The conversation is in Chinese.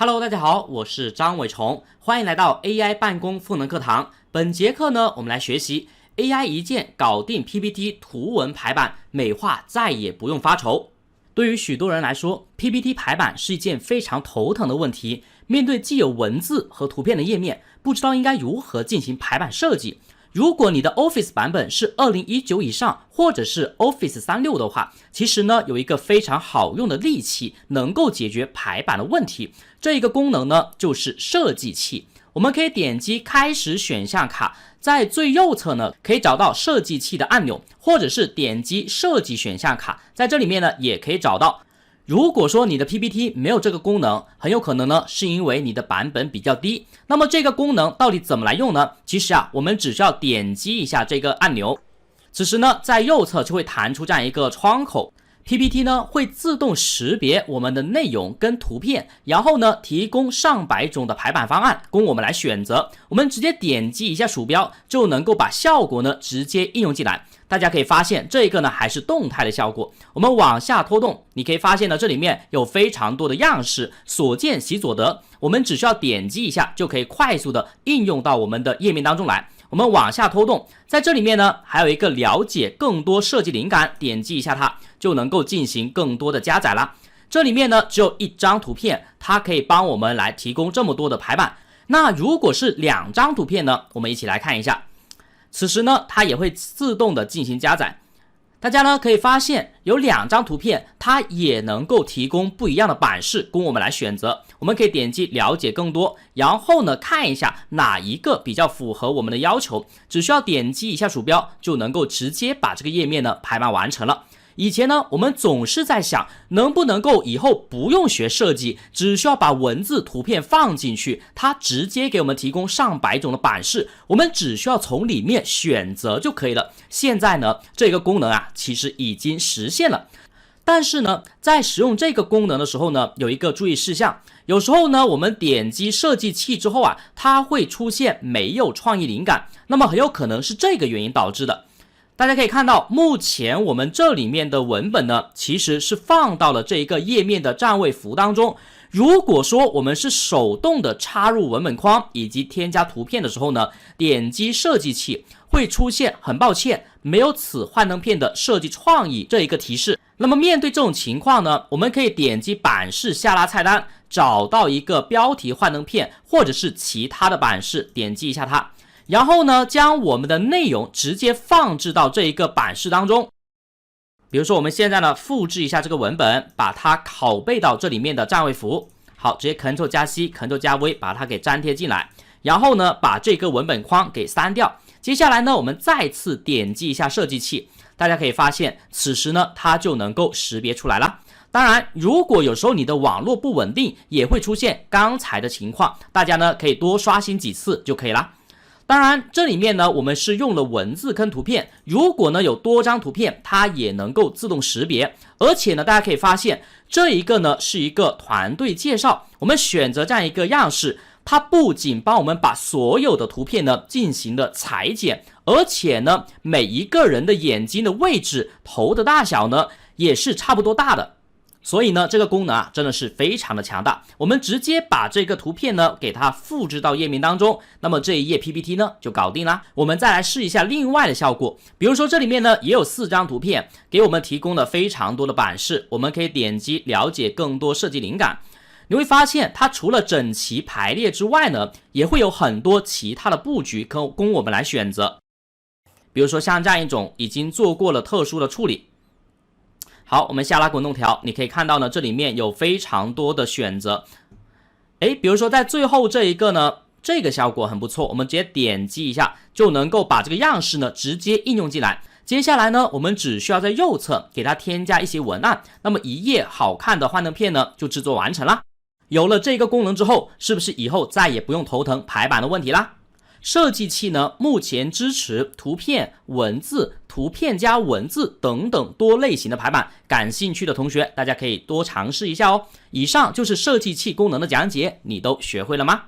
Hello， 大家好，我是张伟崇，欢迎来到 AI 办公赋能课堂。本节课呢，我们来学习 AI 一键搞定 PPT 图文排版美化，再也不用发愁。对于许多人来说 ，PPT 排版是一件非常头疼的问题。面对既有文字和图片的页面，不知道应该如何进行排版设计。如果你的 Office 版本是2019以上，或者是 Office 36的话，其实呢有一个非常好用的利器，能够解决排版的问题。这一个功能呢就是设计器。我们可以点击开始选项卡，在最右侧呢可以找到设计器的按钮，或者是点击设计选项卡，在这里面呢也可以找到。如果说你的 PPT 没有这个功能，很有可能呢是因为你的版本比较低。那么这个功能到底怎么来用呢？其实我们只需要点击一下这个按钮，此时呢在右侧就会弹出这样一个窗口。PPT 呢会自动识别我们的内容跟图片，然后呢提供上百种的排版方案供我们来选择。我们直接点击一下鼠标就能够把效果呢直接应用进来。大家可以发现这个呢还是动态的效果。我们往下拖动，你可以发现呢这里面有非常多的样式，所见即所得。我们只需要点击一下就可以快速的应用到我们的页面当中来。我们往下拖动，在这里面呢还有一个了解更多设计灵感，点击一下它就能够进行更多的加载了。这里面呢只有一张图片，它可以帮我们来提供这么多的排版。那如果是两张图片呢，我们一起来看一下。此时呢它也会自动的进行加载。大家呢可以发现有两张图片，它也能够提供不一样的版式供我们来选择。我们可以点击了解更多，然后呢看一下哪一个比较符合我们的要求，只需要点击一下鼠标就能够直接把这个页面呢排版完成了。以前呢我们总是在想能不能够以后不用学设计，只需要把文字图片放进去，它直接给我们提供上百种的版式，我们只需要从里面选择就可以了。现在呢这个功能其实已经实现了。但是呢在使用这个功能的时候呢，有一个注意事项，有时候呢我们点击设计器之后它会出现没有创意灵感，那么很有可能是这个原因导致的。大家可以看到，目前我们这里面的文本呢，其实是放到了这一个页面的占位符当中。如果说我们是手动的插入文本框以及添加图片的时候呢，点击设计器会出现很抱歉，没有此幻灯片的设计创意这一个提示。那么面对这种情况呢，我们可以点击版式下拉菜单，找到一个标题幻灯片或者是其他的版式，点击一下它。然后呢将我们的内容直接放置到这一个版式当中。比如说我们现在呢复制一下这个文本，把它拷贝到这里面的占位符。好，直接 Ctrl 加 C Ctrl 加 V 把它给粘贴进来，然后呢把这个文本框给删掉。接下来呢我们再次点击一下设计器，大家可以发现此时呢它就能够识别出来了。当然如果有时候你的网络不稳定，也会出现刚才的情况，大家呢可以多刷新几次就可以了。当然这里面呢我们是用了文字跟图片，如果呢有多张图片，它也能够自动识别。而且呢大家可以发现这一个呢是一个团队介绍，我们选择这样一个样式，它不仅帮我们把所有的图片呢进行了裁剪，而且呢每一个人的眼睛的位置、头的大小呢也是差不多大的。所以呢这个功能真的是非常的强大。我们直接把这个图片呢给它复制到页面当中，那么这一页 PPT 呢就搞定了。我们再来试一下另外的效果，比如说这里面呢也有4张图片，给我们提供了非常多的版式。我们可以点击了解更多设计灵感，你会发现它除了整齐排列之外呢，也会有很多其他的布局供我们来选择。比如说像这样一种已经做过了特殊的处理。好，我们下拉滚动条，你可以看到呢这里面有非常多的选择。比如说在最后这一个呢，这个效果很不错，我们直接点击一下就能够把这个样式呢直接应用进来。接下来呢我们只需要在右侧给它添加一些文案，那么一页好看的幻灯片呢就制作完成了。有了这个功能之后，是不是以后再也不用头疼排版的问题啦？设计器呢目前支持图片、文字、图片加文字等等多类型的排版，感兴趣的同学大家可以多尝试一下哦。以上就是设计器功能的讲解，你都学会了吗？